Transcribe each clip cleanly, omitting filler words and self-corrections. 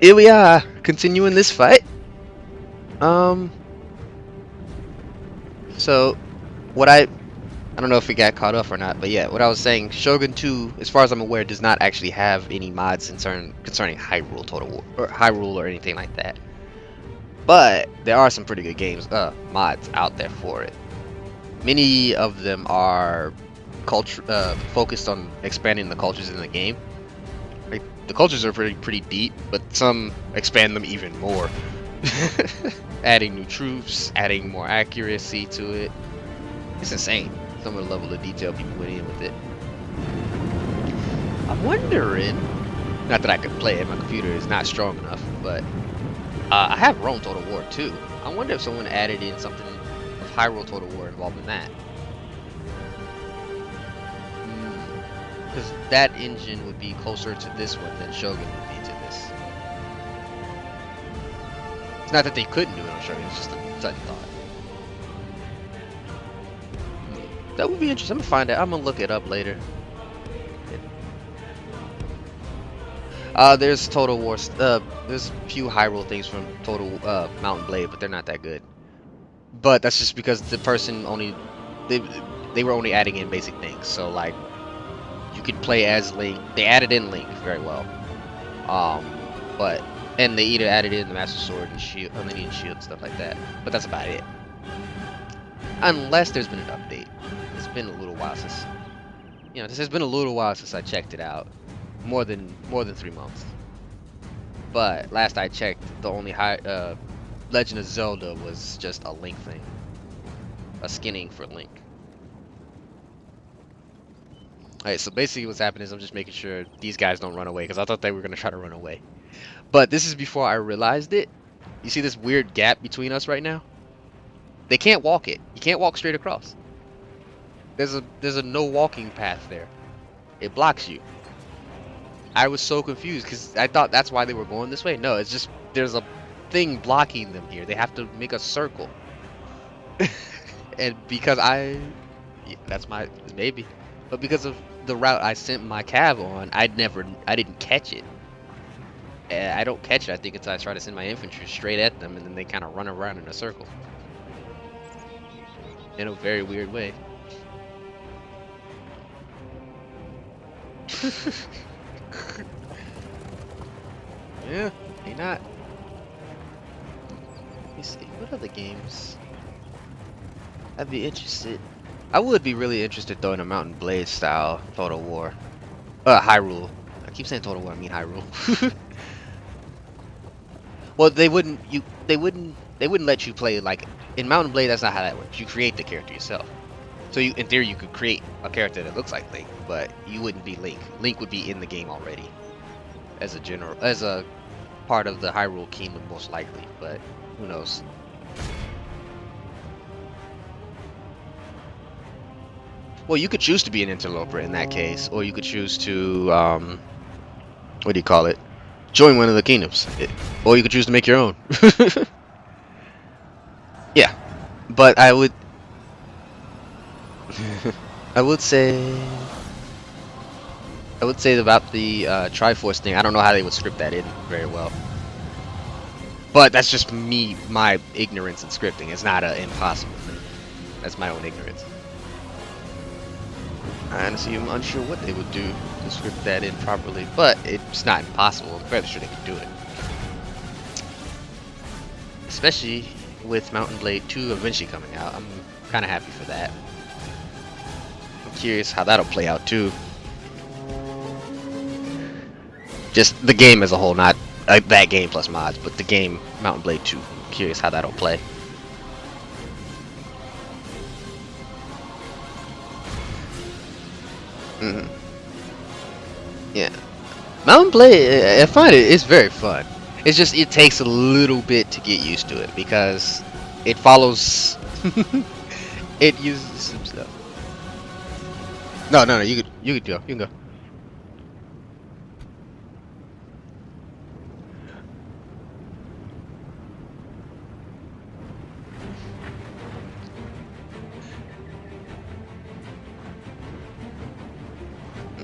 Here we are, continuing this fight. Um, so what I don't know if we got caught up or not, but yeah, what I was saying, Shogun 2, as far as I'm aware, does not actually have any mods concerning Hyrule Total War or Hyrule or anything like that. But there are some pretty good mods out there for it. Many of them are focused on expanding the cultures in the game. Like, the cultures are pretty deep, but some expand them even more. Adding new troops, adding more accuracy to it. It's insane. Some of the level of detail people went in with it. I'm wondering, not that I could play it, my computer is not strong enough, but I have Rome Total War too. I wonder if someone added in something of Hyrule Total War involved in that. Because that engine would be closer to this one than Shogun would be to this. It's not that they couldn't do it on Shogun, it's just a sudden thought. That would be interesting. I'm gonna find out. I'm gonna look it up later. There's Total War. There's a few Hyrule things from Total Mountain Blade, but they're not that good. But that's just because the person they were only adding in basic things. So like, you could play as Link. They added in Link very well. And they either added in the Master Sword and Shield, Unlimited Shield, and stuff like that. But that's about it. Unless there's been an update. It's been a little while since, this has been a little while since I checked it out. More than 3 months. But last I checked, the only Legend of Zelda was just a Link thing, a skinning for Link. Alright, so basically what's happening is I'm just making sure these guys don't run away, because I thought they were gonna try to run away. But this is before I realized it. You see this weird gap between us right now? They can't walk it. You can't walk straight across. There's a no walking path there. It blocks you. I was so confused because I thought that's why they were going this way. No, it's just there's a thing blocking them here. They have to make a circle. And because that's my maybe. But because of the route I sent my cav on, I didn't catch it. I don't catch it, I think, until I try to send my infantry straight at them, and then they kind of run around in a circle. In a very weird way. Yeah, they not. Let me see, what other games? I'd be interested. I would be really interested though in a Mountain Blade style Total War. Hyrule. I keep saying Total War, I mean Hyrule. Well, they wouldn't let you play like in Mountain Blade. That's not how that works. You create the character yourself. So in theory you could create a character that looks like Link, but you wouldn't be Link. Link would be in the game already as a part of the Hyrule Kingdom most likely, but who knows. Well, you could choose to be an interloper in that case, or you could choose to what do you call it? Join one of the kingdoms, or you could choose to make your own. Yeah, but I would say about the Triforce thing. I don't know how they would script that in very well, but that's just my ignorance in scripting. It's not an impossible thing. That's my own ignorance. I honestly am unsure what they would do to script that in properly, but it's not impossible. I'm fairly sure they could do it. Especially with Mountain Blade 2 eventually coming out. I'm kind of happy for that. I'm curious how that'll play out too. Just the game as a whole, not that game plus mods, but the game Mountain Blade 2. I'm curious how that'll play. Yeah, Mountain Blade, I find it's very fun. It's just it takes a little bit to get used to it because it follows. It uses some stuff. No, you could go. You can go.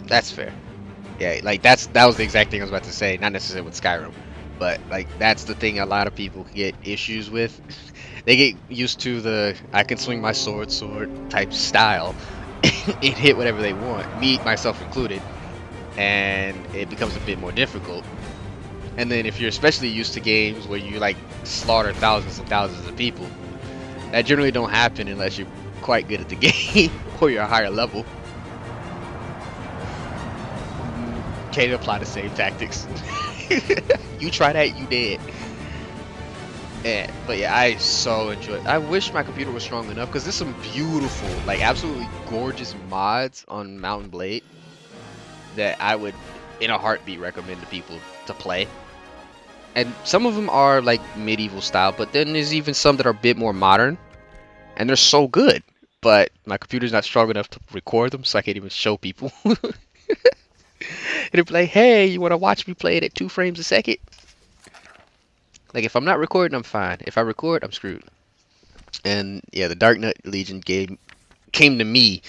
That's fair. Yeah, like that was the exact thing I was about to say. Not necessarily with Skyrim. But like that's the thing a lot of people get issues with. They get used to the I can swing my sword type style and hit whatever they want, me myself included, and it becomes a bit more difficult. And then if you're especially used to games where you like slaughter thousands and thousands of people, that generally don't happen unless you're quite good at the game or you're a higher level. Can't apply the same tactics. You try that, you dead. And, but yeah, I so enjoy. I wish my computer was strong enough because there's some beautiful, like absolutely gorgeous mods on Mountain Blade that I would, in a heartbeat, recommend to people to play. And some of them are like medieval style, but then there's even some that are a bit more modern, and they're so good. But my computer's not strong enough to record them, so I can't even show people. It'll be like, hey, you want to watch me play it at 2 frames a second? Like, if I'm not recording, I'm fine. If I record, I'm screwed. And yeah, the Dark Knight Legion game came to me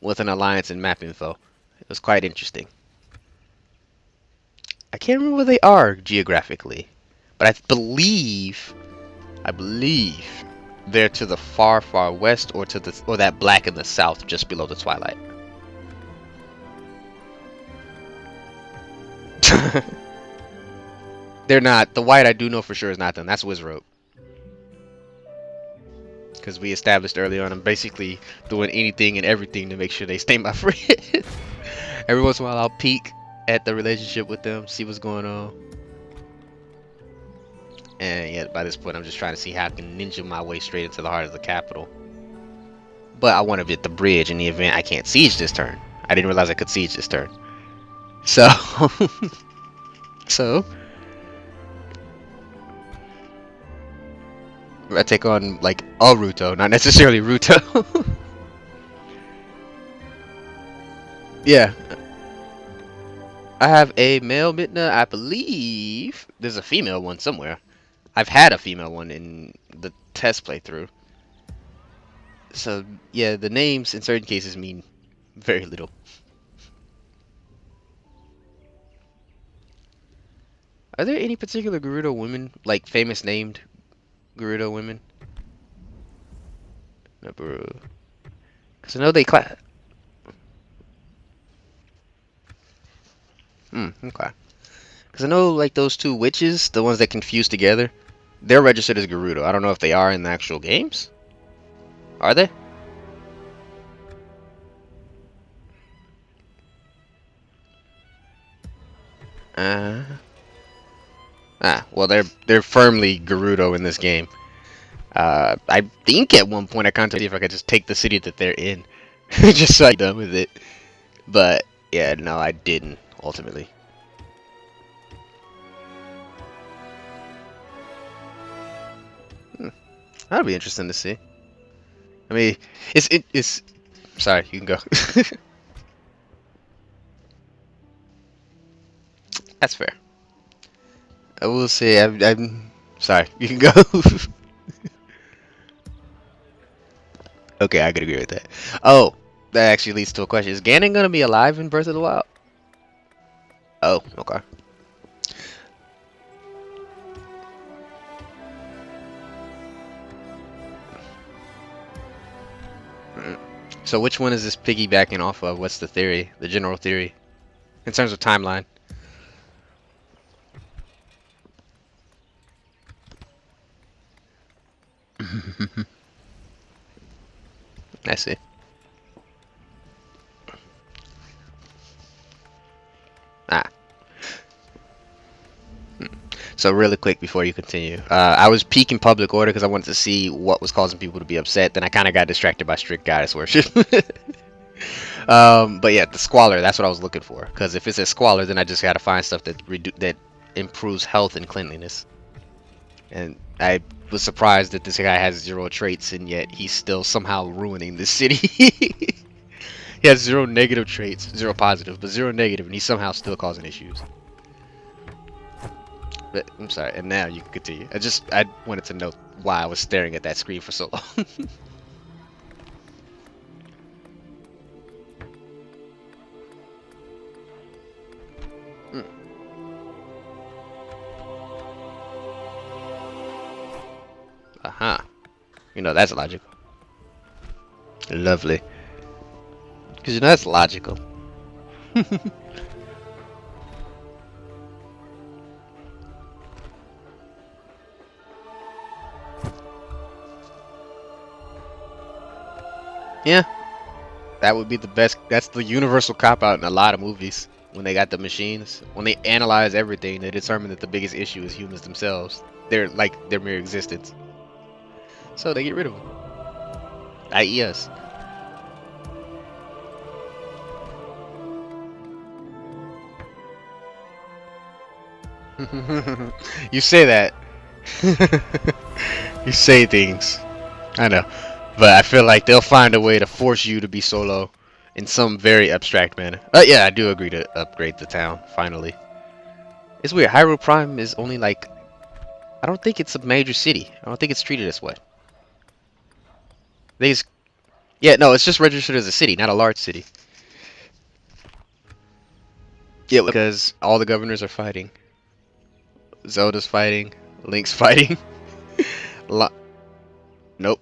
with an alliance and map info. It was quite interesting. I can't remember where they are geographically, but I believe they're to the far, far west, or to the that black in the south, just below the Twilight. They're not. The white I do know for sure is not them. That's Wizrobe. Because we established early on, I'm basically doing anything and everything to make sure they stay my friends. Every once in a while, I'll peek at the relationship with them, see what's going on. And yeah, by this point, I'm just trying to see how I can ninja my way straight into the heart of the capital. But I want to be at the bridge in the event I can't siege this turn. I didn't realize I could siege this turn. So, so I take on like a Ruto, not necessarily Ruto. Yeah, I have a male Midna. I believe there's a female one somewhere. I've had a female one in the test playthrough. So yeah, the names in certain cases mean very little. Are there any particular Gerudo women, like famous named Gerudo women? Because I know they class. Okay. Because I know like those 2 witches, the ones that confuse together, they're registered as Gerudo. I don't know if they are in the actual games. Are they? Uh. Well, they're firmly Gerudo in this game. I think at one point I contemplated if I could just take the city that they're in, just so I'm done with it. But yeah, no, I didn't ultimately. That'd be interesting to see. I mean, it's. Sorry, you can go. That's fair. I will say I'm sorry. You can go. Okay, I could agree with that. Oh, that actually leads to a question: is Ganon gonna be alive in Breath of the Wild? Oh, okay. So which one is this piggybacking off of? What's the theory? The general theory? In terms of timeline? I see. Ah. So really quick before you continue, I was peeking public order because I wanted to see what was causing people to be upset. Then I kind of got distracted by strict goddess worship. But yeah, the squalor, that's what I was looking for. Because if it's a squalor, then I just gotta find stuff that improves health and cleanliness. And I was surprised that this guy has 0 traits, and yet he's still somehow ruining this city. He has 0 negative traits, 0 positive, but 0 negative, and he's somehow still causing issues. But I'm sorry, and now you can continue. I wanted to know why I was staring at that screen for so long. Uh-huh. You know, that's logical. Lovely. Because you know, that's logical. Yeah, that would be the best. That's the universal cop out in a lot of movies. When they got the machines, when they analyze everything, they determine that the biggest issue is humans themselves. They're like their mere existence. So they get rid of them. I.e. us. You say that. You say things. I know. But I feel like they'll find a way to force you to be solo in some very abstract manner. Yeah, I do agree to upgrade the town, finally. It's weird. Hyrule Prime is only like... I don't think it's a major city. I don't think it's treated this way. Yeah, no, it's just registered as a city, not a large city. Yeah, because all the governors are fighting. Zelda's fighting. Link's fighting. Lo Nope.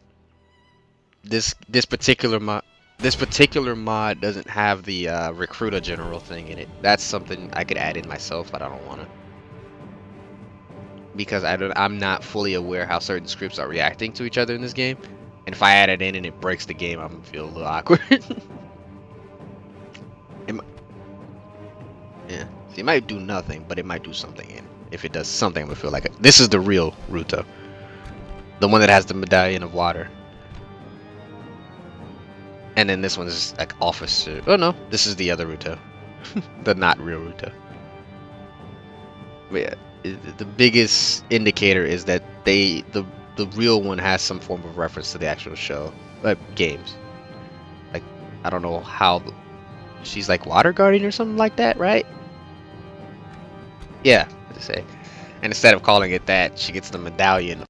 This particular mod doesn't have the recruiter general thing in it. That's something I could add in myself, but I don't want to, because I'm not fully aware how certain scripts are reacting to each other in this game, and if I add it in and it breaks the game, I'm gonna feel a little awkward. Yeah, so it might do nothing, but it might do something. And if it does something, I'm gonna feel like this is the real Ruto, the one that has the medallion of water. And then this one's like officer. Oh no, this is the other Ruto, the not real Ruto. But yeah, the biggest indicator is that the real one has some form of reference to the actual show, games. Like, I don't know how she's like water guardian or something like that, right? Yeah, to say. And instead of calling it that, she gets the medallion